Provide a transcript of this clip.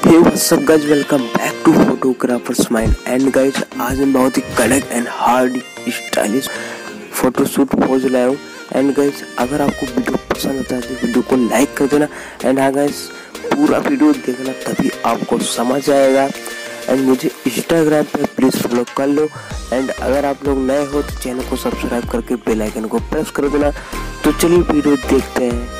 Hey what's up guys, welcome back to photographers mind. And guys आज मैं बहुत ही कड़क and hard stylish photoshoot pose लाया हूँ। एंड गाइस अगर आपको वीडियो पसंद आता है तो वीडियो को लाइक कर देना। एंड हाँ गाइस, पूरा वीडियो देखना तभी आपको समझ आएगा। एंड मुझे इंस्टाग्राम पे प्लीज़ फॉलो कर लो। एंड अगर आप लोग नए हो तो चैनल को सब्सक्राइब करके बेल आइकन को प्रेस कर देना। तो चलिए वीडियो देखते हैं।